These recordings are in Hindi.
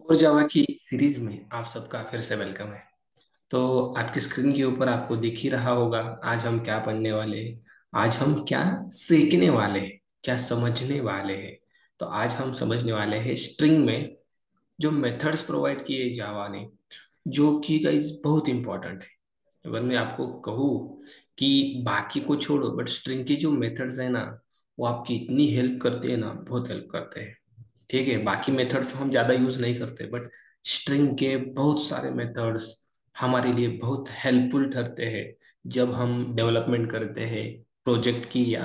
और जावा की सीरीज में आप सबका फिर से वेलकम है। तो आपकी स्क्रीन के ऊपर आपको दिख ही रहा होगा आज हम क्या पढ़ने वाले हैं। आज हम क्या सीखने वाले हैं, क्या समझने वाले हैं। तो आज हम समझने वाले हैं स्ट्रिंग में जो मेथड्स प्रोवाइड किए जावा ने, जो कि गाइस बहुत इंपॉर्टेंट है। अगर मैं आपको कहूँ कि बाकी को छोड़ो बट स्ट्रिंग के जो मेथड्स है ना, वो आपकी इतनी हेल्प करते हैं ना, बहुत हेल्प करते हैं। ठीक है, बाकी मेथड्स हम ज्यादा यूज नहीं करते बट स्ट्रिंग के बहुत सारे मेथड्स हमारे लिए बहुत हेल्पफुल ठहरते हैं। जब हम डेवलपमेंट करते हैं प्रोजेक्ट की, या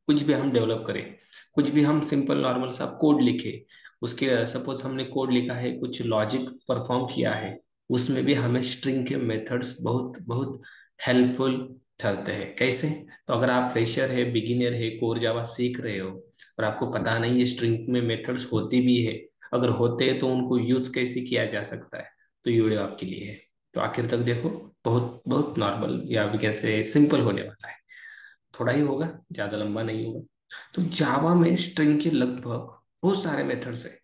कुछ भी हम डेवलप करें, कुछ भी हम सिंपल नॉर्मल सा कोड लिखे, उसके सपोज हमने कोड लिखा है, कुछ लॉजिक परफॉर्म किया है, उसमें भी हमें स्ट्रिंग के मेथड्स बहुत बहुत हेल्पफुल ठहरते हैं। कैसे? तो अगर आप फ्रेशर है, बिगिनर है, कोर जावा सीख रहे हो और आपको पता नहीं है स्ट्रिंग में मेथड्स होती भी है, अगर होते हैं तो उनको यूज कैसे किया जा सकता है, तो ये वीडियो आपके लिए है। तो आखिर तक देखो, बहुत बहुत नॉर्मल या भी कैसे सिंपल होने वाला है। थोड़ा ही होगा, ज्यादा लंबा नहीं होगा। तो जावा में स्ट्रिंग के लगभग बहुत सारे मेथड्स है।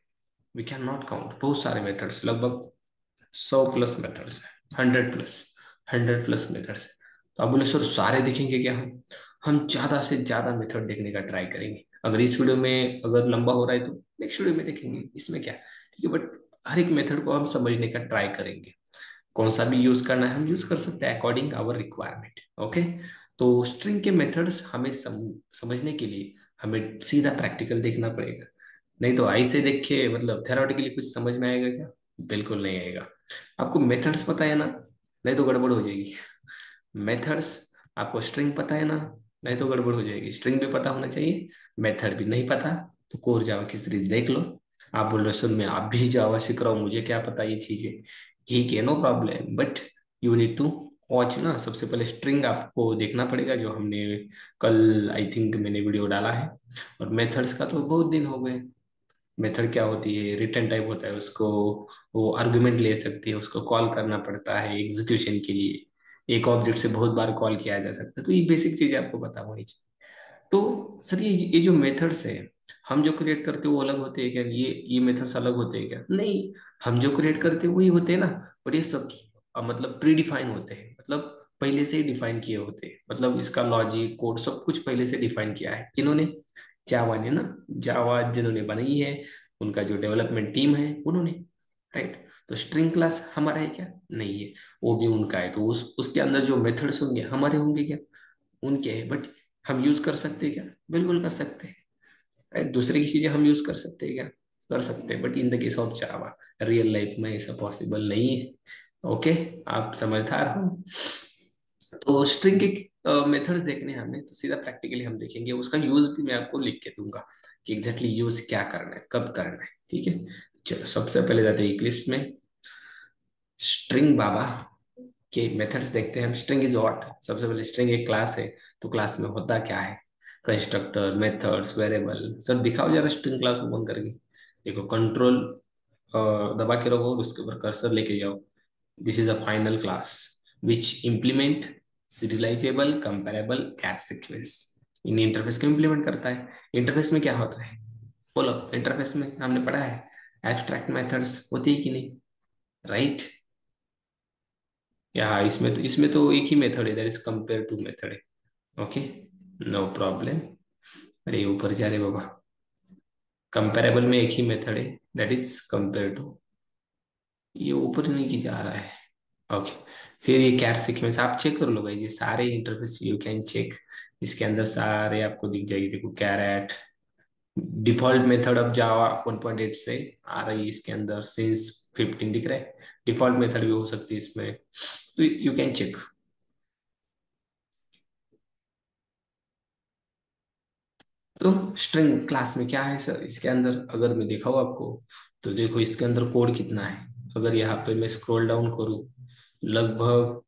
वी कैन नॉट काउंट, बहुत सारे मेथड्स, लगभग 100 प्लस मेथड्स है, 100 प्लस, 100 प्लस मेथड्स है। तो आप बोले सर सारे देखेंगे क्या? हम ज्यादा से ज्यादा मेथड देखने का ट्राई करेंगे। अगर इस वीडियो में अगर लंबा हो रहा है तो नेक्स्ट वीडियो में देखेंगे, इसमें क्या, ठीक है। बट हर एक मेथड को हम समझने का ट्राई करेंगे। कौन सा भी यूज करना है हम यूज कर सकते हैं अकॉर्डिंग आवर रिक्वायरमेंट। ओके। तो स्ट्रिंग के मेथड्स हमें समझने के लिए हमें सीधा प्रैक्टिकल देखना पड़ेगा। नहीं तो ऐसे देख के मतलब थेरोटिकली कुछ समझ में आएगा क्या? बिल्कुल नहीं आएगा। आपको मेथड्स पता है ना, नहीं तो गड़बड़ हो जाएगी। मेथड्स, आपको स्ट्रिंग पता है ना, नहीं तो गड़बड़ हो जाएगी। स्ट्रिंग भी पता होना चाहिए, मेथड भी। नहीं पता तो कोर जावा की सीरीज देख लो। आप बोल रहे हो सर मैं आप भी जावा सीख रहा हूँ, मुझे क्या पता ये चीजें। ठीक है, no problem, but you need to watch ना। सबसे पहले स्ट्रिंग आपको देखना पड़ेगा, जो हमने कल आई थिंक मैंने वीडियो डाला है। और मेथड्स का तो बहुत दिन हो गए। मेथड क्या होती है? रिटर्न टाइप होता है उसको, वो आर्गुमेंट ले सकती है, उसको कॉल करना पड़ता है एग्जीक्यूशन के लिए। एक ऑब्जेक्ट से बहुत बार कॉल किया जा सकता है, तो ये बेसिक चीजें आपको पता होनी चाहिए। तो सर ये जो मेथड्स है हम जो क्रिएट करते हैं वो अलग होते हैं क्या? ये मेथड्स अलग होते हैं क्या? नहीं, हम जो क्रिएट करते हैं वही होते हैं ना। बट ये सब मतलब प्री डिफाइन होते हैं, मतलब पहले से ही डिफाइन किए होते हैं। मतलब इसका लॉजिक कोड सब कुछ पहले से डिफाइन किया है किन्होंने? जावा ने ना। जावा जिन्होंने बनाई है, उनका जो डेवलपमेंट टीम है उन्होंने, राइट। तो स्ट्रिंग क्लास हमारा है क्या? नहीं है, वो भी उनका है। तो उसके अंदर जो मेथड्स होंगे हमारे होंगे क्या? उनके है। बट हम यूज कर सकते हैं क्या? बिल्कुल कर सकते हैं, राइट। दूसरे की चीजें हम यूज कर सकते हैं क्या? कर सकते हैं, but in the case of Java real life में ऐसा पॉसिबल नहीं है। ओके, आप समझदार हो। तो स्ट्रिंग के मेथड्स देखने हैं हमने, तो सीधा प्रैक्टिकली हम देखेंगे। उसका यूज भी मैं आपको लिख के दूंगा कि एग्जैक्टली यूज क्या करना है, कब करना है, ठीक है। चलो सबसे पहले जाते हैं इक्लिप्स में। स्ट्रिंग बाबा के मेथड्स देखते हैं हम। String is what? सबसे पहले स्ट्रिंग एक क्लास है, तो क्लास में होता क्या है? Constructor, methods, variable. सर दिखाओ जरा स्ट्रिंग क्लास ओपन करके। देखो कंट्रोल दबा के रखो और उसके ऊपर कर्सर लेके जाओ। This is a final class which implement serializable comparable char sequence. इन इंटरफेस को इम्प्लीमेंट करता है। इंटरफेस में क्या होता है? बोलो, इंटरफेस में हमने पढ़ा है एब्स्ट्रैक्ट मेथड्स होती है कि नहीं, राइट। या इसमें तो एक ही मेथड है, that is compare to method है। Okay, no problem. अरे ऊपर जा रहे बाबा, कंपेरेबल में एक ही मेथड है, दैट इज कंपेयर टू। ये ऊपर नहीं की जा रहा है। ओके, फिर ये कैर सीक्वेंस आप चेक कर लो भाई, ये सारे इंटरफेस यू कैन चेक। इसके अंदर सारे आपको दिख जाएगी। देखो कैरेट डिफॉल्ट मेथड अब जावा 1.8 से आ रही है, इसके अंदर सिंस 15 दिख रहा है। डिफॉल्ट मेथड भी हो सकती है इसमें, तो यू कैन चेक। तो स्ट्रिंग क्लास में क्या है सर इसके अंदर? अगर मैं दिखाऊँ आपको, तो देखो इसके अंदर कोड कितना है। अगर यहाँ पे मैं स्क्रॉल डाउन करूँ, लगभग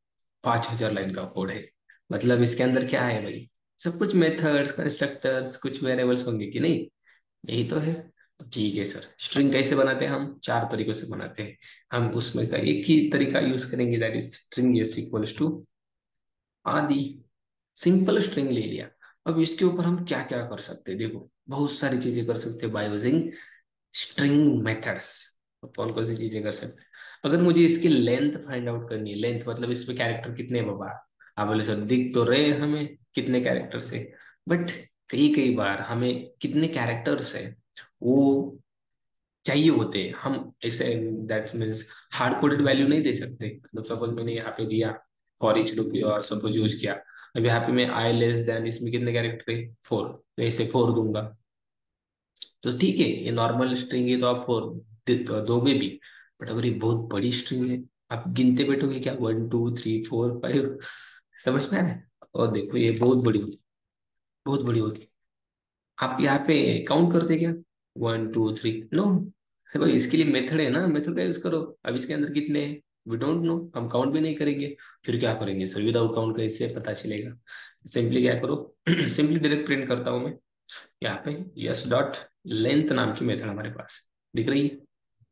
5,000 लाइन का कोड है। मतलब इसके अंदर क्या है भाई? सब कुछ मेथड्स, कंस्ट्रक्टर्स, कुछ वेरिएबल्स होंगे कि नहीं? यही तो है। ठीक है सर, स्ट्रिंग कैसे बनाते हैं? हम चार तरीकों से बनाते हैं। हम उसमें का एक ही तरीका यूज करेंगे, that is string s equals to Aadi. Simple string ले लिया। अब इसके ऊपर हम क्या क्या कर सकते हैं? देखो बहुत सारी चीजें कर सकते हैं बाय यूजिंग स्ट्रिंग मेथड्स। कौन कौन सी चीजें कर सकते हैं? अगर मुझे इसकी लेंथ फाइंड आउट करनी है, लेंथ मतलब इसमें कैरेक्टर कितने हैं बाबा, आप बोले सर दिख तो रहे हैं हमें कितने कैरेक्टर्स है, बट कई कई बार हमें कितने कैरेक्टर्स है वो चाहिए होते हैं। हम ऐसे that means hard coded value नहीं दे सकते। मतलब सपोज मैंने यहाँ पे दिया फॉर ईच लूप और सपोज यूज किया, अब यहाँ पे मैं आई लेस देन, इसमें कितने कैरेक्टर है, फोर, तो ऐसे फोर दूंगा। तो ठीक है, ये नॉर्मल स्ट्रिंग है तो आप फोर दोगे भी, बट अगर ये बहुत बड़ी स्ट्रिंग है, आप गिनते बैठोगे क्या, 1 2 3 4 5, समझ में आ रहा है? और देखो ये बहुत बड़ी होती, बहुत बड़ी होती। आप यहाँ पे काउंट करते क्या, 1 2 3, नो। भाई इसके लिए मेथड है ना, मेथड का यूज करो। अब इसके अंदर कितने हैं, वी डोंट नो, हम काउंट भी नहीं करेंगे। फिर क्या करेंगे सर, विदाउट काउंट कैसे पता चलेगा? सिंपली क्या करो, सिंपली डायरेक्ट प्रिंट करता हूँ मैं यहाँ पे, यस डॉट लेंथ नाम की मेथड हमारे पास दिख रही है।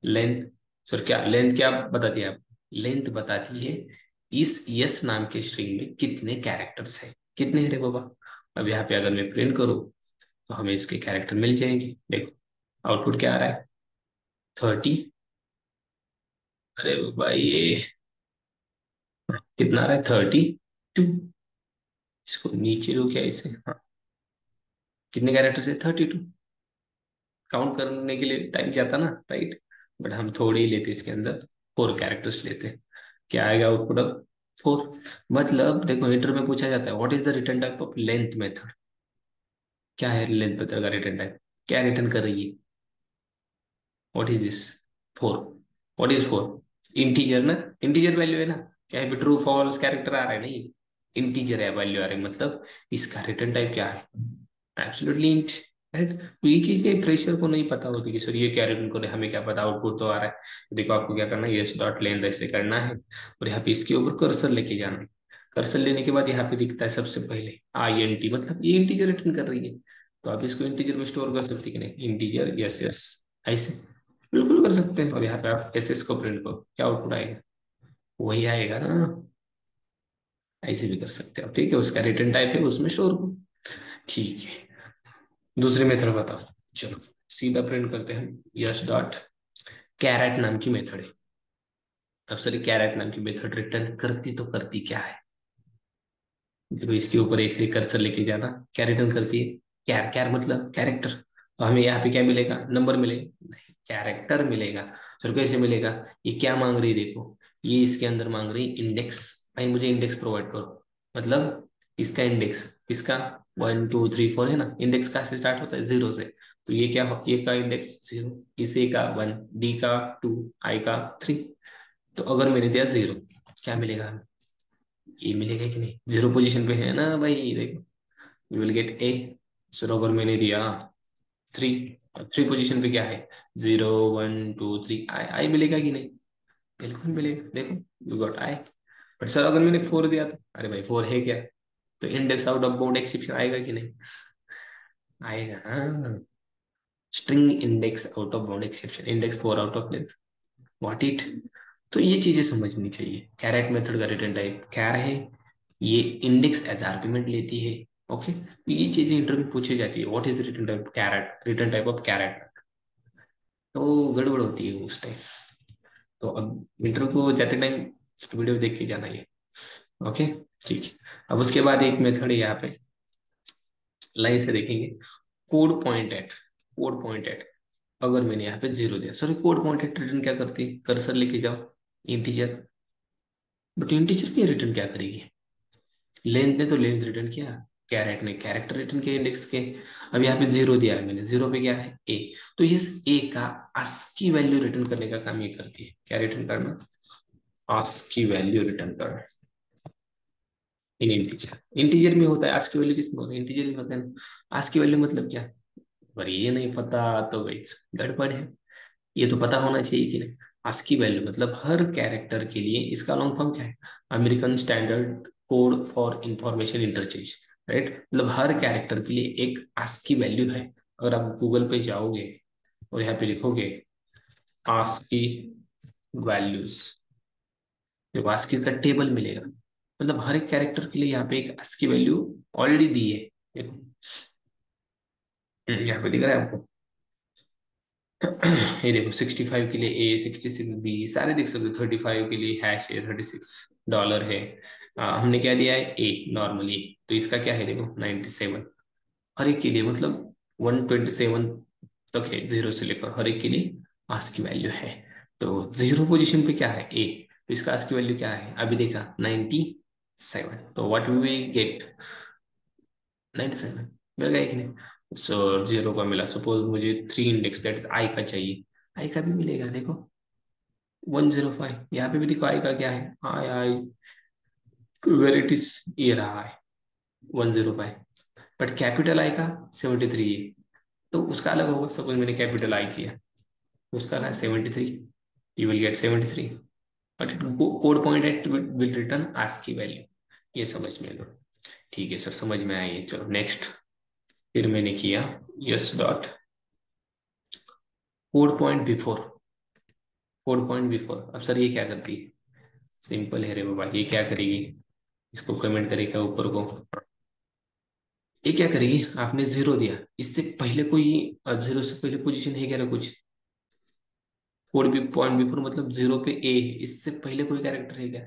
लेंथ, सर क्या लेंथ क्या बताती है आप, लेंथ बताती है इस यस नाम के स्ट्रिंग में कितने कैरेक्टर्स हैं, कितने हैं रे बाबा। अब यहाँ पे अगर मैं प्रिंट करूँ तो हमें इसके कैरेक्टर मिल जाएंगे। देखो आउटपुट क्या आ रहा है, 30। अरे भाई ये कितना आ रहा है, 32। इसको नीचे लो क्या इसे, हाँ, कितने कैरेक्टर्स है, 32। काउंट करने के लिए टाइम जाता ना, राइट, बट हम थोड़े ही लेते इसके अंदर, फोर कैरेक्टर्स लेते। क्या आएगा आउटपुट अब, फोर। मतलब देखो इंटर में पूछा जाता है what is the return type of length method, क्या है लेंथ मेथड का रिटर्न टाइप, क्या रिटर्न कर रही है, what is this, four. What is four, integer ना, इंटीजर वैल्यू है ना, क्या है, ट्रू फॉल्स कैरेक्टर आ रहा है नहीं, इंटीजर है वैल्यू आ रही है, मतलब इसका रिटर्न टाइप क्या है, एब्सोल्युटली इंट, राइट। तो ये चीजें फ्रेशर को नहीं पता होती कि सर ये क्या रिटर्न करे, हमें क्या पता, आउटपुट तो आ रहा है। तो देखो आपको क्या करना है, यस डॉट लेंथ ऐसे करना है, और यहाँ पे इसके ऊपर कर्सर लेके जाना है। कर्सर लेने के बाद यहाँ पे दिखता है सबसे पहले आई एन टी, मतलब ये इंटीजर रिटर्न कर रही है। तो आप इसको इंटीजर में स्टोर कर सकते कि नहीं, इंटीजर यस यस, ऐसे बिल्कुल कर सकते हैं। और यहाँ पे आप एस एस को प्रिंट करो, क्या आउटपुट आएगा, वही आएगा ना, ऐसे भी कर सकते हो, ठीक है, उसका रिटर्न टाइप है उसमें स्टोर करो। ठीक है, दूसरी मेथड बताओ, चलो सीधा प्रिंट करते हैं, यस डॉट कैरेट नाम की मेथड है। अब सर कैरेट नाम की मेथड रिटर्न करती तो करती क्या है, देखो इसके ऊपर ऐसे कर्सर लेके जाना, क्या रिटर्न करती है, कैर, कैर मतलब कैरेक्टर। तो हमें यहाँ पे क्या मिलेगा, नंबर मिलेगा नहीं, कैरेक्टर मिलेगा। सर कैसे मिलेगा, ये क्या मांग रही है देखो, ये इसके अंदर मांग रही इंडेक्स, भाई मुझे इंडेक्स प्रोवाइड करो, मतलब इसका इंडेक्स, इसका 1 2 3 4 है ना, इंडेक्स कहाँ से स्टार्ट होता है, जीरो से। तो ये क्या हो, ये का इंडेक्स जीरो, इसे का वन, डी का टू, आई का थ्री। तो अगर मैंने दिया जीरो, क्या मिलेगा हमें, ये मिलेगा कि नहीं, जीरो पोजीशन पे है ना भाई, देखो you will gate A. Sir अगर मैंने दिया थ्री, थ्री पोजीशन पे क्या है, 0 1 2 3, आई, आई मिलेगा कि नहीं, बिल्कुल मिलेगा, देखो you got I. But sir अगर मैंने फोर दिया तो, अरे भाई फोर है क्या, तो index out of bound exception आएगा कि नहीं, आएगा हाँ, string index out of bound exception, index four out of length, what it. तो ये चीजें समझनी चाहिए, कैरेट मेथड का रिटर्न टाइप क्या है, ये इंडेक्स एज आर्गुमेंट लेती है। ओके, ये चीजें इंटरव्यू में पूछी जाती है, what is return type char at, return type of char at, तो गड़बड़ होती है उस टाइम। तो अब इंटरव्यू को जाते टाइम वीडियो देख के जाना ये, ओके, ठीक है। अब उसके बाद एक मेथड है यहाँ पे, लाइन से देखेंगे, code point at, code point at. अगर मैंने यहाँ पे जीरो दिया, sorry code point at return क्या करती है, कर्सर लेके जाओ, इंटीजर, बट इंटीजर की रिटर्न क्या करेगी, लेंथ ने तो लेंथ रिटर्न किया, कैरेट ने कैरेक्टर रिटर्न किया इंडेक्स के। अब यहाँ पे जीरो दिया है मैंने, जीरो पे क्या है, ए, तो इस ए का ASCII वैल्यू रिटर्न करने का काम ये करती है, क्या रिटर्न करना, ASCII वैल्यू रिटर्न करना इन इंटीजर। इंटीजर में होता है ASCII वैल्यू, किसमें होता है, इंटीजर में होता है ना। ASCII वैल्यू मतलब क्या, पर ये नहीं पता तो भाई गड़बड़ है, ये तो पता होना चाहिए कि नहीं। ASCII वैल्यू मतलब हर कैरेक्टर के लिए, इसका लॉन्ग फॉर्म क्या है, American standard code for information interchange, right. मतलब हर कैरेक्टर के लिए एक ASCII वैल्यू है। अगर आप गूगल पे जाओगे और यहाँ पे लिखोगे ASCII वैल्यूज, देखो ASCII का टेबल मिलेगा, मतलब हर एक कैरेक्टर के लिए यहाँ पे एक ASCII वैल्यू ऑलरेडी दी है, देखो यहाँ पे दिख रहा है आपको, ये देखो 65 के लिए ए, 66 बी, सारे देख सकते हो। 35 के लिए हैश है, $36 है। हमने क्या दिया है, ए नॉर्मली। तो इसका क्या है देखो, 97। हर एक के लिए मतलब 127 तक है, जीरो से लेकर हर एक के लिए आस्क की वैल्यू है। तो जीरो पोजीशन पे क्या है, ए। तो इसका आस्क की वैल्यू क्या है, अभी देखा 97। तो व्हाट विल वी गेट, 97 मिल गया कि नहीं। सो जीरो का मिला। सपोज मुझे 3 इंडेक्स दैट इज आई का चाहिए, आई का भी मिलेगा देखो 105। यहाँ पे भी देखो आई का क्या है, आई आई वेर इट इज, ये रहा है 105। बट कैपिटल आई का 73 है, तो उसका अलग होगा। सपोज मैंने कैपिटल आई किया, उसका का 73, you will get 73। But code point at will return ASCII की वैल्यू। ये समझ में लो। ठीक है सर, समझ में आई। चलो नेक्स्ट। फिर मैंने किया yes dot code point before, code point before. अब सर ये क्या करती है, सिंपल है रे बाबा। ये क्या करेगी, इसको कमेंट करेगा ऊपर को। ये क्या करेगी, आपने जीरो दिया, इससे पहले कोई जीरो से पहले पोजीशन है क्या ना कुछ। कोड भी पॉइंट बिफोर मतलब जीरो पे ए है, इससे पहले कोई कैरेक्टर है क्या,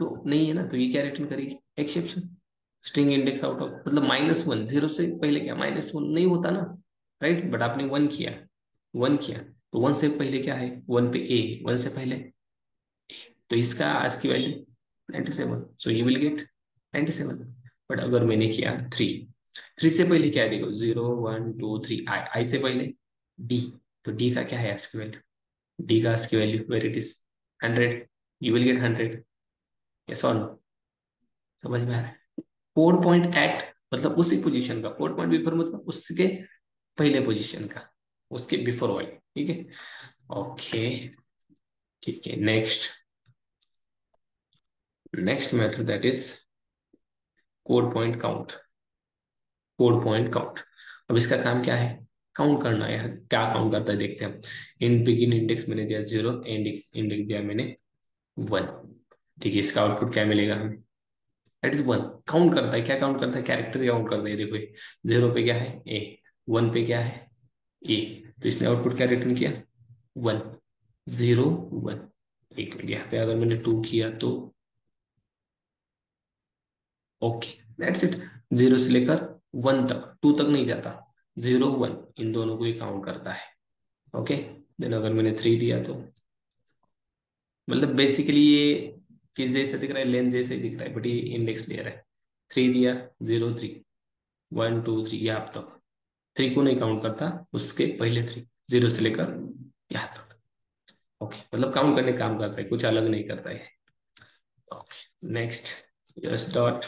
तो नहीं है ना। तो ये क्या रिटर्न करेगी, exception. String index out of मतलब -1, जीरो से पहले क्या -1 नहीं होता ना, राइट। बट आपने वन किया, वन किया, तो वन से पहले क्या है, वन पे ए है, वन से पहले। तो इसका आज की value 97, so you will gate 97। But अगर मैंने किया थ्री, थ्री से पहले क्या है देखो, 0 1 2 3, आई, आई से पहले डी। तो डी का क्या है आज की वैल्यू, डी का आज की value where it is 100, you will get 100। Yes और नो, समझ में आ रहा है। कोड पॉइंट एट मतलब उसी पोजीशन का, कोड पॉइंट बिफोर मतलब उसके पहले पोजीशन का, उसके बिफोर वाली। ठीक है, ओके। ठीक है, next. Next method that is code point count, code point count. अब इसका काम क्या है, काउंट करना है। क्या काउंट करता है देखते हैं। इन बिगिन इंडेक्स मैंने दिया 0, इंडेक्स इंडेक्स दिया मैंने 1। ठीक है, इसका आउटपुट क्या मिलेगा हमें, दैट इज 1। काउंट करता है, क्या काउंट करता है, कैरेक्टर काउंट करता है। देखो जीरो पे क्या है ए, वन पे क्या है ए, तो इसने आउटपुट क्या रिटर्न किया, 1, 0 1। एक मिनट, यहाँ पे अगर मैंने 2 किया तो ओके, दैट्स इट। जीरो से लेकर 1 तक, 2 तक नहीं जाता, 0 1 इन दोनों को ही काउंट करता है। ओके, देन अगर मैंने 3 दिया तो मतलब बेसिकली ये किस जैसे दिख रहा है, लेंथ जैसे दिख रहा है, बट ये इंडेक्स ले रहा है। 3 दिया, 0 3, 1 2 3, ये आप तक। 3 को नहीं काउंट करता, उसके पहले 3, जीरो से लेकर यहाँ तक। ओके, मतलब काउंट करने का काम करता है, कुछ अलग नहीं करता है। Okay, next. S dot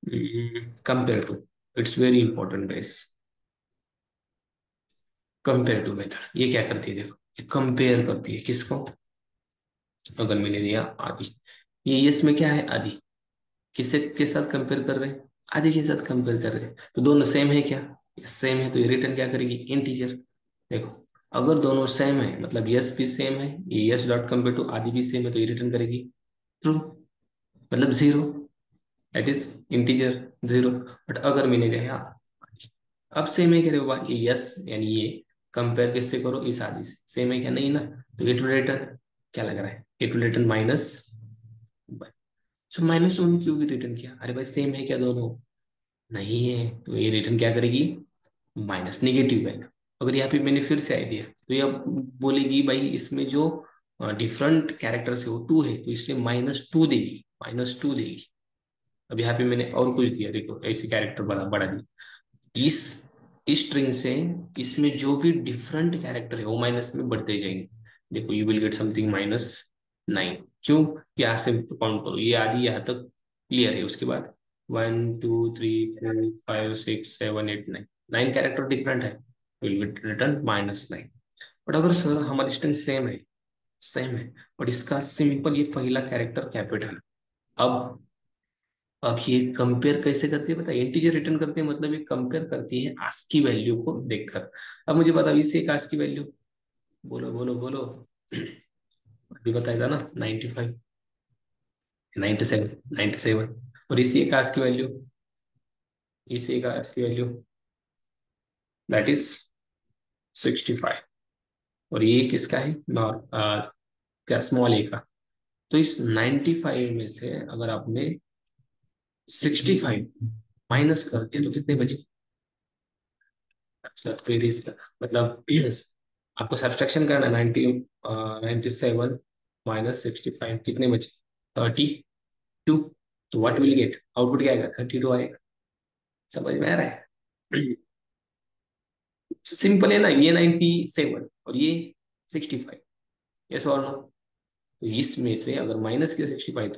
compare to, it's very important guys. Compare to method ये क्या करती है देखो, ये कंपेयर करती है किसको। अगर मैंने दिया आदि, ये यस में क्या है, आदि। किससे के साथ कंपेयर कर रहे हैं, आदि के साथ कंपेयर कर रहे हैं। तो दोनों सेम है क्या, यस सेम है, तो ये रिटर्न क्या करेगी, इंटीजर। देखो, अगर दोनों सेम है मतलब यस भी सेम है, ये यस डॉट कंपेयर टू आदि भी सेम है, तो ये रिटर्न करेगी ट्रू, मतलब zero, that is integer, zero. But अगर मैंने दिया, अब सेम है क्या रे बाबा, ये यस यानी ये कंपेयर किससे करो, इस आदि से, सेम है क्या, नहीं ना। तो इट विल रिटर्न, क्या लग रहा है, इट विल रिटर्न -1। सो -1 क्यों भी रिटर्न किया, अरे भाई सेम है क्या दोनों, नहीं है। तो ये रिटर्न क्या करेगी, माइनस, निगेटिव वैल्यू। अगर यहाँ पे मैंने फिर से आई दिया, तो ये अब बोलेगी भाई इसमें जो डिफरेंट कैरेक्टर है वो 2 है, तो इसलिए -2 देगी, -2 देगी। अब यहाँ पे मैंने और कुछ दिया, देखो ऐसे कैरेक्टर बड़ा बड़ा दिया, इस स्ट्रिंग से इसमें जो भी डिफरेंट कैरेक्टर है वो माइनस में बढ़ते जाएंगे। देखो यू विल गेट समथिंग -9। क्यों, यहाँ से काउंट करो, ये आदि यहाँ तक क्लियर है, उसके बाद 1 2 3 4 5 6 7 8 9, 9 कैरेक्टर डिफरेंट है, विल रिटर्न -9। बट अगर सर हमारी स्ट्रिंग सेम है, सेम है, बट इसका सिंपल ये पहला कैरेक्टर कैपिटल है। अब अब ये कंपेयर कैसे करती है, पता है, इंटीजर रिटर्न करती है, मतलब ये कंपेयर करती है आस्क की वैल्यू को देखकर। अब मुझे बताओ इससे एक आस्क की वैल्यू, बोलो बोलो बोलो। अभी बताएगा ना, 95, 97, 97। और इसी एक आस्क की वैल्यू, इसी एक आस्क की वैल्यू दैट इज 65। और ये किसका है, क्या स्मॉल ए का। तो इस 95 में से अगर आपने 65 माइनस कर दिया तो कितने बचे। वेरीज का मतलब आपको सब्सट्रैक्शन करना है। 97 माइनस 65 कितने बचे, 32। तो व्हाट विल गेट, आउटपुट क्या आएगा, 32 आएगा। समझ में आ रहा है। सिंपल है ना, ये 97 और ये 65, यस और नो। तो इसमें से अगर माइनस किया 65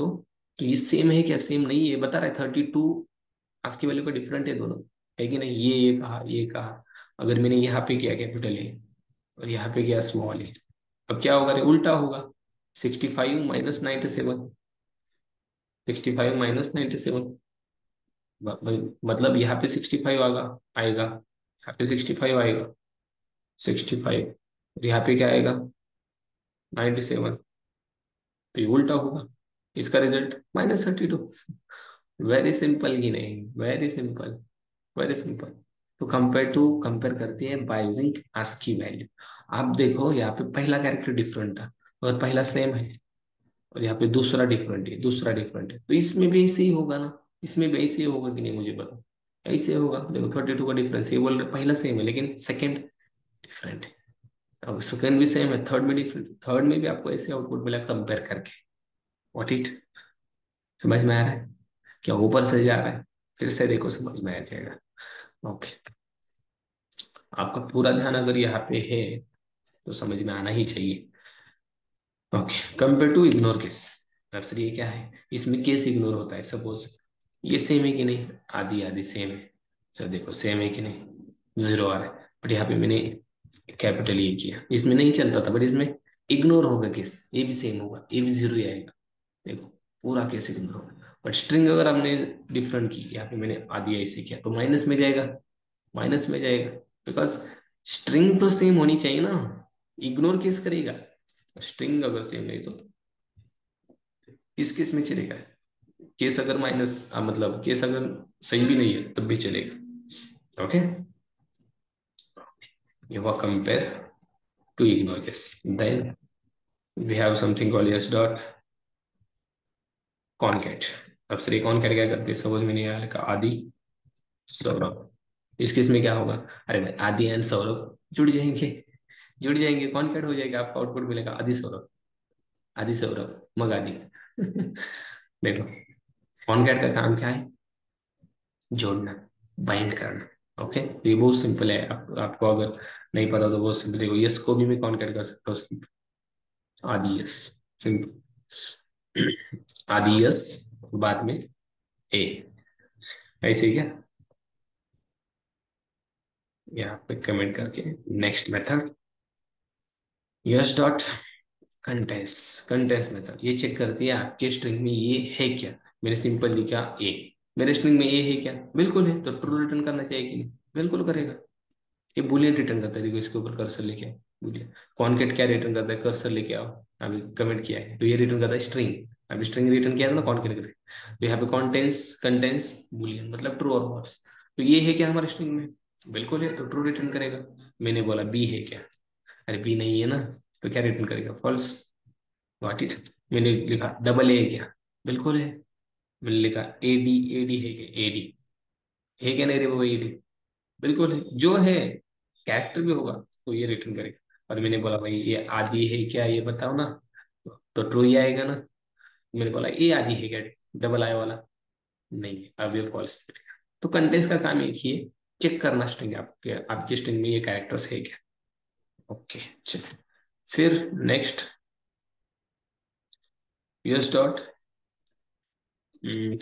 तो ये सेम है क्या, सेम नहीं है, बता रहा है 32 आज की वैल्यू का डिफरेंट है दोनों, है कि नहीं। ये कहा, ये कहा। अगर मैंने यहाँ पे किया कैपिटल ए और यहाँ पे किया स्मॉल ए, अब क्या होगा रे, उल्टा होगा। 65 माइनस 97, 65 माइनस 97, मतलब यहाँ पे 65 आएगा, आएगा यहाँ पे 65 आएगा, 65 और यहाँ पे क्या आएगा, 97। तो ये उल्टा होगा, इसका रिजल्ट -32। वेरी सिंपल की नहीं, वेरी सिंपल, वेरी सिंपल। तो कंपेयर करते हैं बाय यूजिंग आस्की वैल्यू। आप देखो यहाँ पे पहला कैरेक्टर डिफरेंट था और पहला सेम है, और यहाँ पे दूसरा डिफरेंट है, दूसरा डिफरेंट है, तो इसमें भी ऐसे ही होगा ना, इसमें भी ऐसे ही होगा कि नहीं मुझे पता। ऐसे होगा, देखो 32 का डिफरेंस, ये बोल रहे पहला सेम है लेकिन सेकंड डिफरेंट है। अब सेकंड भी सेम है, थर्ड में डिफरेंट, थर्ड में भी आपको ऐसे आउटपुट मिला कंपेयर करके। व्हाट इट, समझ में आ रहा है क्या, ऊपर से जा रहा है, फिर से देखो समझ में आ जाएगा। ओके, आपका पूरा ध्यान अगर यहाँ पे है तो समझ में आना ही चाहिए। Okay, compare to ignore case. अब सर ये क्या है, इसमें केस इग्नोर होता है। सपोज ये सेम है कि नहीं, आधी आधी सेम है। सर देखो सेम है कि नहीं, जीरो आ रहा है, बट यहाँ पे मैंने कैपिटल ये किया, इसमें नहीं चलता था, बट इसमें इग्नोर होगा केस, ये भी सेम होगा, ये भी जीरो ही आएगा। देखो पूरा केस इग्नोर होगा, बट स्ट्रिंग अगर हमने डिफरेंट की, यहाँ पे मैंने आधी ऐसे किया तो माइनस में जाएगा, माइनस में जाएगा, बिकॉज स्ट्रिंग तो सेम होनी चाहिए ना, इग्नोर केस करेगा। स्ट्रिंग अगर सेम नहीं तो इस केस में चलेगा। केस अगर मतलब केस अगर सही भी नहीं है तब भी चलेगा। ओके, ये हुआ compare to ignore case. Then we have something called s dot concat. अब सर कॉनकैट क्या करते हैं, सपोज मैंने यहाँ लिखा आदि सौरभ, इस केस में क्या होगा, अरे भाई आदि एंड सौरभ जुड़ जाएंगे, जुड़ जाएंगे, कॉनकैट हो जाएगा, आपका आउटपुट मिलेगा आदि सौरभ, आदि सौरभ मग आदि। देखो कॉनकैट का काम क्या है, जोड़ना, बाइंड करना। ओके, ये बहुत सिंपल है, आपको अगर नहीं पता तो बहुत सिंपल। देखो यस को भी मैं कॉन्केट कर सकता हूँ, सिंपल आदि यस, सिंपल आदि यस, बाद में ए, ऐसे ही क्या, यहाँ पे कमेंट करके next method yes dot contains, contains method ये चेक करती है आपके स्ट्रिंग में ये है क्या। मैंने सिंपल लिखा ए, मेरे स्ट्रिंग में ए है क्या, बिल्कुल है, तो ट्रू रिटर्न करना चाहिए कि नहीं, बिल्कुल करेगा। ये बुलियन रिटर्न करता है, देखो इसके ऊपर कर्सर लेके आओ, बुलियन। कॉनकेट क्या रिटर्न करता है, कर्सर लेके आओ, अभी कमेंट किया है तो ये रिटर्न करता है स्ट्रिंग। अभी स्ट्रिंग रिटर्न किया था ना कॉनकेट करके, तो यहाँ पे कॉन्टेंस कंटेंस बुलियन मतलब ट्रू और फॉल्स। तो ये है क्या हमारे स्ट्रिंग में, बिल्कुल है, तो ट्रू रिटर्न करेगा। मैंने बोला बी है क्या, अरे बी नहीं है ना, तो क्या रिटर्न करेगा, फॉल्स। व्हाट इट, मैंने लिखा डबल ए है क्या, बिल्कुल है। मैंने लिखा एडी, एडी है क्या, एडी है क्या नहीं रे बाबा, एडी बिल्कुल है, जो है कैरेक्टर भी होगा तो ये रिटर्न करेगा। और मैंने बोला भाई ये आदि है क्या, ये बताओ ना, तो ट्रू ही आएगा ना। मैंने बोला ये आदि है क्या, डबल आई वाला, नहीं है, अब ये फॉल्स। तो कंटेंट्स का काम एक ही है, चेक करना स्ट्रिंग आपके, आपकी स्ट्रिंग में ये कैरेक्टर्स है क्या। ओके चलिए, फिर next US dot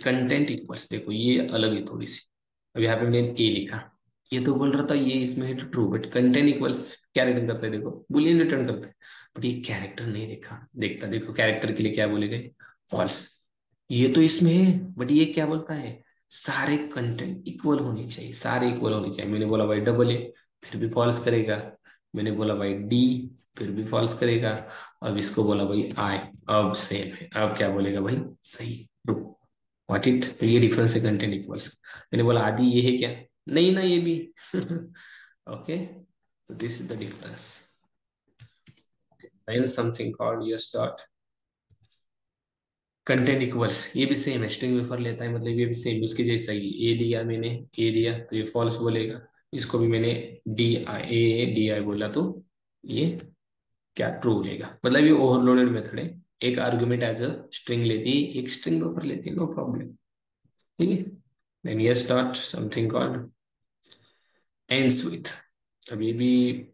content equals. देखो ये अलग है थोड़ी सी, अब यहाँ पे मैंने ए लिखा, ये तो बोल रहा था ये इसमें है ट्रू, बट कंटेंट इक्वल्स क्या रिटर्न करता है, देखो बुलियन रिटर्न करता है। बट ये कैरेक्टर नहीं देखा, देखता, देखो कैरेक्टर के लिए क्या बोलेगा, फॉल्स। ये तो इसमें है, बट ये क्या बोलता है, सारे कंटेंट इक्वल होने चाहिए, सारे इक्वल होने चाहिए। मैंने बोला भाई डबल ए, फिर भी फॉल्स करेगा। मैंने बोला भाई डी, फिर भी फॉल्स करेगा। अब इसको बोला भाई आई, अब सेम है, अब क्या बोलेगा भाई, सही, ट्रू। व्हाट इट, तो ये डिफरेंस है कंटेंट इक्वल्स। मैंने बोला आदि ये है क्या, नहीं ना ये भी। ओके, तो this is the difference. Then something called s dot content equals, ये भी सेम है, स्ट्रिंग वेफर लेता है, मतलब ये भी सेम उसके जैसा ही। ए दिया मैंने, ए दिया तो ये फॉल्स बोलेगा। इसको भी मैंने डी आई बोला तो ये क्या ट्रू बोलेगा। मतलब ये ओवरलोडेड मेथड है। एक आर्गुमेंट एज अ स्ट्रिंग लेती है, एक स्ट्रिंग वेफर लेती है, नो प्रॉब्लम। ठीक है। Then s dot something called ends with. अब ये भी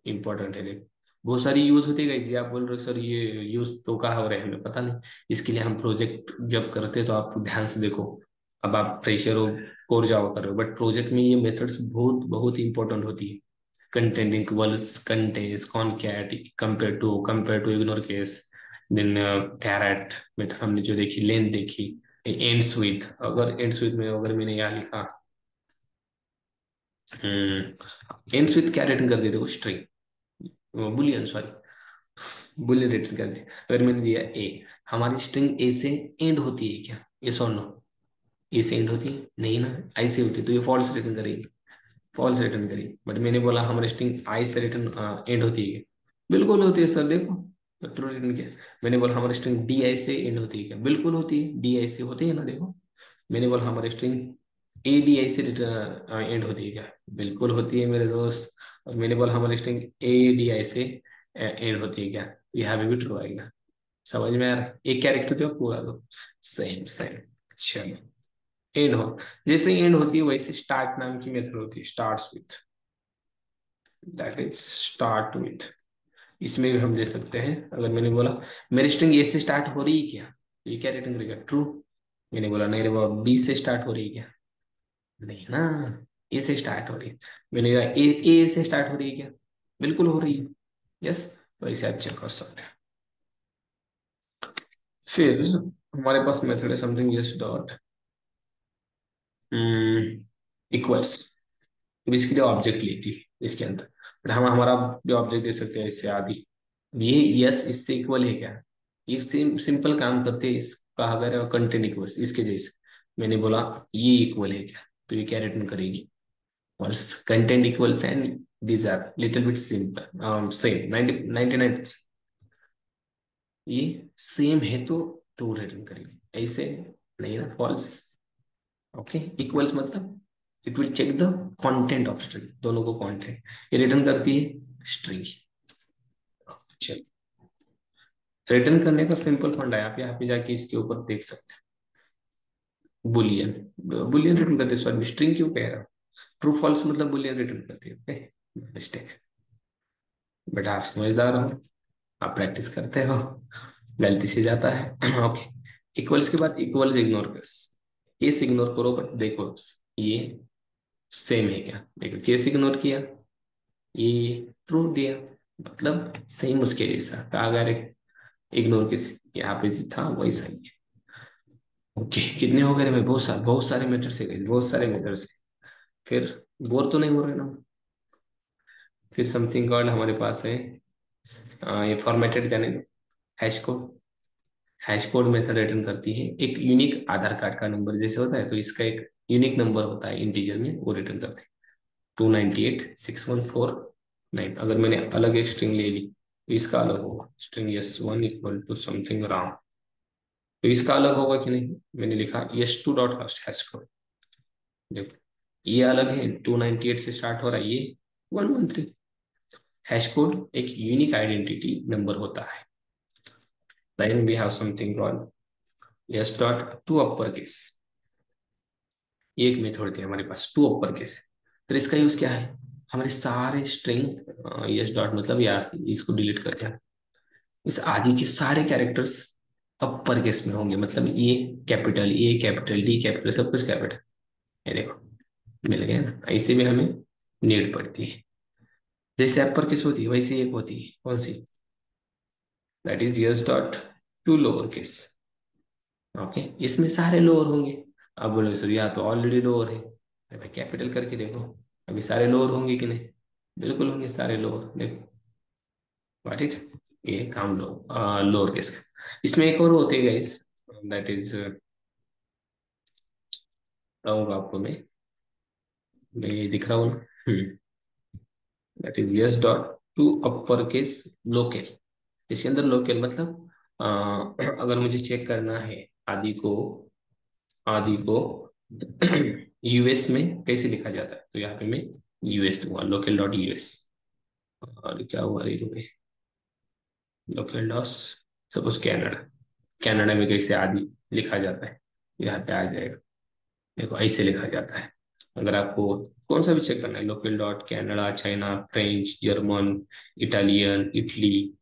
इंपॉर्टेंट है, देखो बहुत सारी यूज होती है guys। ये आप बोल रहे हो सर ये यूज तो कहाँ हो रहे हैं, हमें पता नहीं। इसके लिए हम प्रोजेक्ट जब करते हैं तो आप ध्यान से देखो। अब आप फ्रेशर हो, कोर जावा कर रहे हो, बट प्रोजेक्ट में ये मेथड्स बहुत बहुत इंपॉर्टेंट होती है। Content equals, contains, concat, compare to ignore case, then char at method हमने जो देखी, लेंथ देखी, एंड्स विथ। अगर एंड्स विथ में अगर मैंने यहाँ लिखा एंड्स विथ क्या रिटर्न कर देते वो string, Boolean sorry, Boolean return कर दे। अगर मैंने दिया ए, हमारी स्ट्रिंग ए से एंड होती है क्या, ये और नो? ए से एंड होती है नहीं ना, आई से होती है, तो ये फॉल्स रिटर्न करेगी, फॉल्स रिटर्न करेगी। बट मैंने बोला हमारी स्ट्रिंग आई से रिटर्न एंड होती है क्या? बिल्कुल होती है सर, देखो ट्रू रिटर्न किया। मैंने बोला हमारी स्ट्रिंग डी आई से एंड होती है क्या? बिल्कुल होती है, डी आई से होती है ना, देखो। मैंने बोला हमारी स्ट्रिंग ए डी आई से एंड होती है क्या? बिल्कुल होती है मेरे दोस्त। और मैंने बोला हमारी स्ट्रिंग ए डी आई से एंड होती है क्या? यहाँ पे भी ट्रू आएगा। समझ में आ रहा है? एक कैरेक्टर जो पूरा दो, सेम सेम। चलो, एंड हो, जैसे एंड होती है वैसे स्टार्ट नाम की मेथड होती है, starts with, that is start with. इसमें भी हम दे सकते हैं। अगर मैंने बोला मेरी स्ट्रिंग ए से स्टार्ट हो रही है क्या, ये क्या रिटर्न करेगा? ट्रू। मैंने बोला नहीं रे बाबा, बी से स्टार्ट हो रही है क्या? नहीं ना, ए से स्टार्ट हो रही है। मैंने कहा ए से स्टार्ट हो रही है क्या? बिल्कुल हो रही है। यस, वैसे आप चेक कर सकते हैं। फिर हमारे पास मेथड है something yes dot equals. Basically object लेती है इसके अंदर, बट हम हमारा जो ऑब्जेक्ट दे सकते हैं इससे आदि। ये यस इससे इक्वल है क्या? ये सिंपल काम करते हैं इसका, अगर कंटेंट इक्वल्स इसके जैसे। मैंने बोला ये इक्वल है क्या, तो ये क्या रिटर्न करेगी? और content equals and these are little bit simple same 99%। ये सेम है तो ट्रू रिटर्न करेगी, ऐसे नहीं ना, फॉल्स। ओके, इक्वल्स मतलब it will check the content of string, दोनों को कंटेंट, ये रिटर्न करती है स्ट्रिंग। चलो, रिटर्न करने का सिंपल फंडा है, आप यहाँ पे जाके इसके ऊपर देख सकते हैं। बुलियन, बुलियन रिटर्न करते हैं, सॉरी स्ट्रिंग क्यों कह रहा हूँ, ट्रू फॉल्स मतलब बुलियन रिटर्न करती है। Okay, mistake. बट आप समझदार हो, आप प्रैक्टिस करते हो, गलती से जाता है। ओके, इक्वल्स के बाद इक्वल्स इग्नोर कर, इस इग्नोर करो, बट देखो ये सेम है क्या? देखो केस इग्नोर किया, ये ट्रू दिया, मतलब सेम उसके जैसा का, अगर इग्नोर केस यहाँ पे था वही सही है। ओके, कितने हो गए रे भाई? बहुत सारे मेथड से गए, बहुत सारे मेथड से। फिर बोर तो नहीं हो रहे ना? फिर समथिंग कॉल्ड हमारे पास है ये फॉर्मेटेड जाने दो, hash code. Hash code method return करती है एक यूनिक आधार कार्ड का नंबर जैसे होता है, तो इसका एक यूनिक नंबर होता है इंटीजर में, वो रिटर्न करते हैं 2986149। अगर मैंने अलग एक स्ट्रिंग ले ली तो इसका अलग होगा, string s one equal to something Ram, तो इसका अलग होगा कि नहीं? मैंने लिखा s two dot cast hash code, देखो ये अलग है, 298 से स्टार्ट हो रहा है, ये 113। हैश कोड एक यूनिक आइडेंटिटी नंबर होता है। Then we have something called s dot to upper case. ये एक मेथड थी हमारे पास, टू अपर केस। फिर इसका यूज क्या है? हमारे सारे स्ट्रिंग यस डॉट मतलब ये इसको डिलीट करते हैं, इस आदि के सारे कैरेक्टर्स अपर केस में होंगे, मतलब ए कैपिटल डी कैपिटल सब कुछ कैपिटल। ये देखो मिल गया ना, ऐसे में हमें नीड पड़ती है। जैसे अपर केस होती है वैसे एक होती है, कौन सी? That is S dot to lower case. Okay, इसमें सारे लोअर होंगे। अब बोलो सर यहाँ तो ऑलरेडी लोअर है, अरे भाई कैपिटल करके देखो, अभी सारे लोअर होंगे कि नहीं? बिल्कुल होंगे सारे लोअर, देखो व्हाट इज, ये काम लो लोअर केस का। इसमें एक और होते हैं गाइस, दैट इज बताऊंगा आपको मैं ये दिख रहा हूँ ना, that is S dot to upper case local. इसके अंदर लोकल मतलब अगर मुझे चेक करना है आदि को यूएस में कैसे लिखा जाता है, तो यहाँ पे मैं यूएस दूंगा, लोकल डॉट यूएस। और क्या हुआ रीजन में, local dot suppose Canada, Canada में कैसे आदि लिखा जाता है, यहाँ पे आ जाएगा। देखो ऐसे लिखा जाता है। अगर आपको कौन सा भी चेक करना है, local dot Canada, China, French, German, Italian, Italy,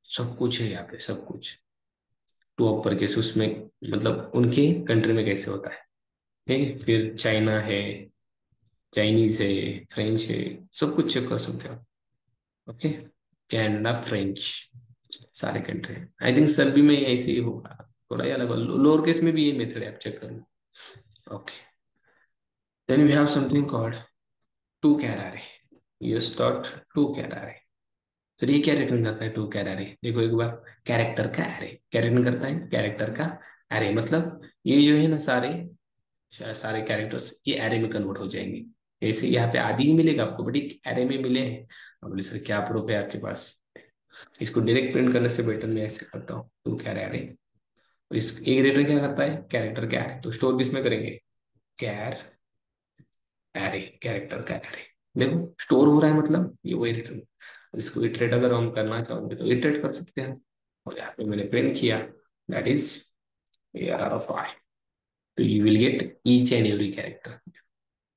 सब कुछ है यहाँ पे, सब कुछ टू अपर केस उसमें, मतलब उनके कंट्री में कैसे होता है। ठीक है, फिर चाइना है, चाइनीज है, फ्रेंच है, सब कुछ चेक कर सकते हो। ओके, कनाडा, फ्रेंच, सारे कंट्री हैं। आई थिंक सभी में ऐसे ही होगा, थोड़ा ही अलग, लोअर केस में भी ये मेथड है, आप चेक कर लो। Okay, then we have something called to char array, S dot to char array. फिर ये क्या रिटर्न करता है टू कैरारे, देखो एक बार, कैरेक्टर का एरे क्या रिटर्न करता है, कैरेक्टर का एरे, मतलब ये जो है ना सारे सारे कैरेक्टर्स ये एरे में कन्वर्ट हो जाएंगे। ऐसे यहाँ पे आदि ही मिलेगा आपको, बट एक एरे में मिले हैं। अब बोले सर क्या प्रूफ है आपके पास, इसको डायरेक्ट प्रिंट करने से बेटर मैं ऐसे करता हूँ, टू कैरारे। इस एक रिटर्न क्या करता है, कैरेक्टर का एरे, तो स्टोर किस में करेंगे, कैर एरे, कैरेक्टर का एरे। देखो स्टोर हो रहा है, मतलब ये वही रिटर्न। इसको इटरेट अगर हम करना चाहोगे तो इटरेट कर सकते हैं। और यहाँ पे मैंने प्रिंट किया, that is AR of i, तो you will get each and every character,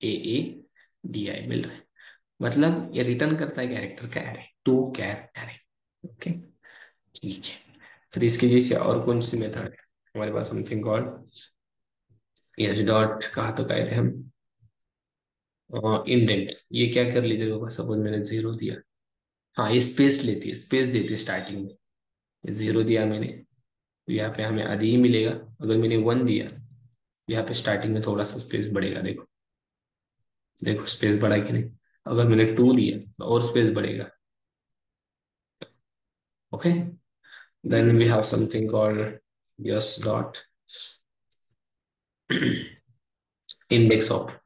AADI मिल रहा है। मतलब ये रिटर्न करता है कैरेक्टर का array, to char array. Okay, ठीक है। फिर इसके जैसे और कौन सी मेथड है हमारे पास, समथिंग कॉल्ड एच डॉट, कहा तो गए थे हम, इंडेंट। ये क्या कर लीजिए, सपोज मैंने जीरो दिया, हाँ ये स्पेस लेती है, स्पेस देती है स्टार्टिंग में। ये जीरो दिया मैंने, तो यहाँ पे हमें आधी ही मिलेगा। अगर मैंने वन दिया, यहाँ पे स्टार्टिंग में थोड़ा सा स्पेस बढ़ेगा, देखो देखो स्पेस बढ़ा कि नहीं। अगर मैंने टू दिया तो और स्पेस बढ़ेगा। Okay, then we have something called s dot index of.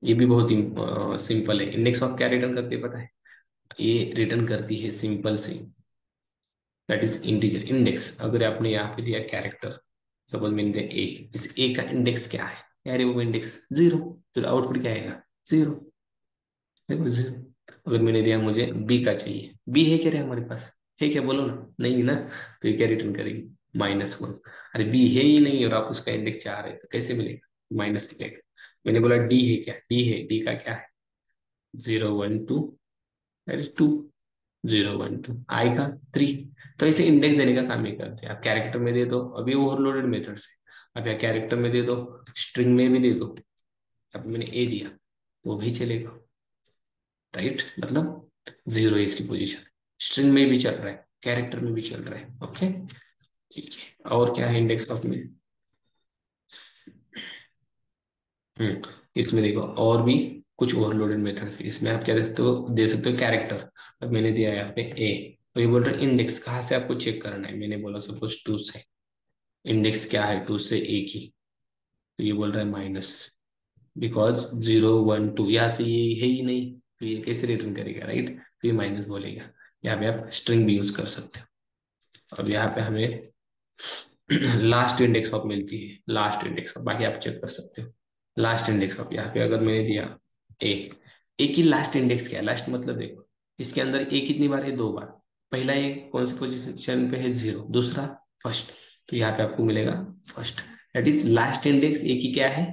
ये भी बहुत सिंपल है। इंडेक्स ऑफ क्या रिटर्न करती है पता है, ये रिटर्न करती है सिंपल से, दैट इज इंटीजर इंडेक्स। अगर आपने यहाँ पे दिया कैरेक्टर, सपोज मैंने दिया ए, इस ए का इंडेक्स क्या है, यार वो इंडेक्स जीरो, तो आउटपुट क्या आएगा, जीरो। देखो जीरो। अगर मैंने दिया मुझे बी का चाहिए, बी है क्या रे हमारे पास, है क्या बोलो ना, नहीं है ना, तो ये क्या रिटर्न करेगी, -1। अरे बी है ही नहीं और आप उसका इंडेक्स चाह रहे हैं, तो कैसे मिलेगा, माइनस मिलेगा। मैंने बोला डी है क्या, डी है, डी का क्या है, 0 1 2, दैट इज टू, 0 1 2, आई का 3। तो ऐसे इंडेक्स देने का काम ही करते हैं। आप कैरेक्टर में दे दो, अभी ओवरलोडेड मेथड से, अब या कैरेक्टर में दे दो, स्ट्रिंग में भी दे दो। अब मैंने ए दिया, वो भी चलेगा, राइट, मतलब जीरो है इसकी पोजीशन, स्ट्रिंग में भी चल रहा है, कैरेक्टर में भी चल रहा है। ओके, ठीक है। और क्या है इंडेक्स ऑफ में, इसमें देखो और भी कुछ ओवरलोडेड मेथड्स है। इसमें आप क्या देखते हो, दे सकते हो कैरेक्टर। अब मैंने दिया है यहाँ पे ए, तो ये बोल रहा है इंडेक्स कहाँ से आपको चेक करना है, मैंने बोला सपोज टू से, इंडेक्स क्या है टू से ए की, तो ये बोल रहा है माइनस, बिकॉज 0 1 2 यहाँ से ये है ही नहीं, तो ये कैसे रिटर्न करेगा, राइट, तो ये माइनस बोलेगा। यहाँ पे आप स्ट्रिंग भी यूज कर सकते हो। अब यहाँ पे हमें लास्ट इंडेक्स ऑफ मिलती है, लास्ट इंडेक्स ऑफ, बाकी आप चेक कर सकते हो। लास्ट इंडेक्स ऑफ यहाँ पे अगर मैंने दिया ए, ए की लास्ट इंडेक्स क्या है, लास्ट मतलब देखो इसके अंदर ए कितनी बार है, 2 बार। पहला ए कौन सी पोजीशन पे है, जीरो, दूसरा फर्स्ट, तो यहाँ पे आपको मिलेगा first, that is last index A की क्या है,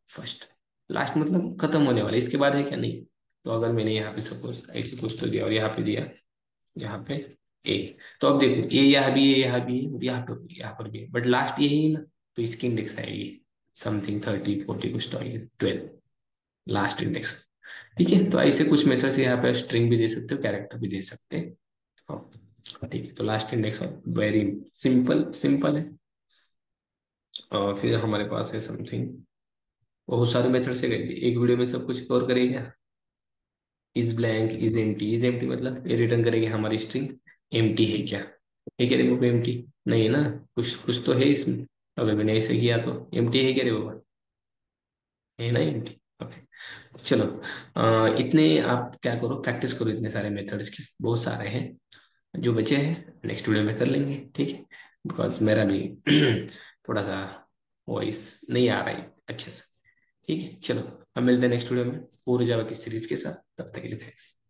फर्स्ट। लास्ट मतलब खत्म होने वाला, इसके बाद है क्या, नहीं। तो अगर मैंने यहाँ पे सपोज ऐसे कुछ तो दिया और यहाँ पे दिया, यहाँ पे ए, तो अब देखो ए यहाँ भी है, यहाँ भी है, और यहाँ पर भी है, बट लास्ट ये ही ना, तो इसकी इंडेक्स आएगी समथिंग 30 40 कुछ तो आएगी 12, लास्ट इंडेक्स। ठीक है, तो ऐसे कुछ मेथड्स यहाँ पे स्ट्रिंग भी दे सकते हो, कैरेक्टर भी दे सकते हैं। ठीक है, तो last index very simple simple है। और फिर हमारे पास है समथिंग, बहुत सारे मेथड्स है, एक वीडियो में सब कुछ कवर करेगा। Is blank, is empty, is empty मतलब ये रिटर्न करेगी हमारी स्ट्रिंग एम्प्टी है क्या, है क्या रे बाबा एम्प्टी, नहीं है ना, कुछ कुछ तो है इसमें। अगर मैंने ऐसे किया तो एम्प्टी है क्या रे बाबा, है ना एम्प्टी। ओके, चलो इतने आप क्या करो, प्रैक्टिस करो, इतने सारे मेथड्स की बहुत सारे हैं। जो बचे हैं नेक्स्ट वीडियो में कर लेंगे, ठीक है। बिकॉज मेरा भी थोड़ा सा वॉइस नहीं आ रहा है अच्छे से। ठीक है, चलो, अब मिलते हैं नेक्स्ट वीडियो में पूरे जावा की सीरीज के साथ। तब तक के लिए थैंक्स।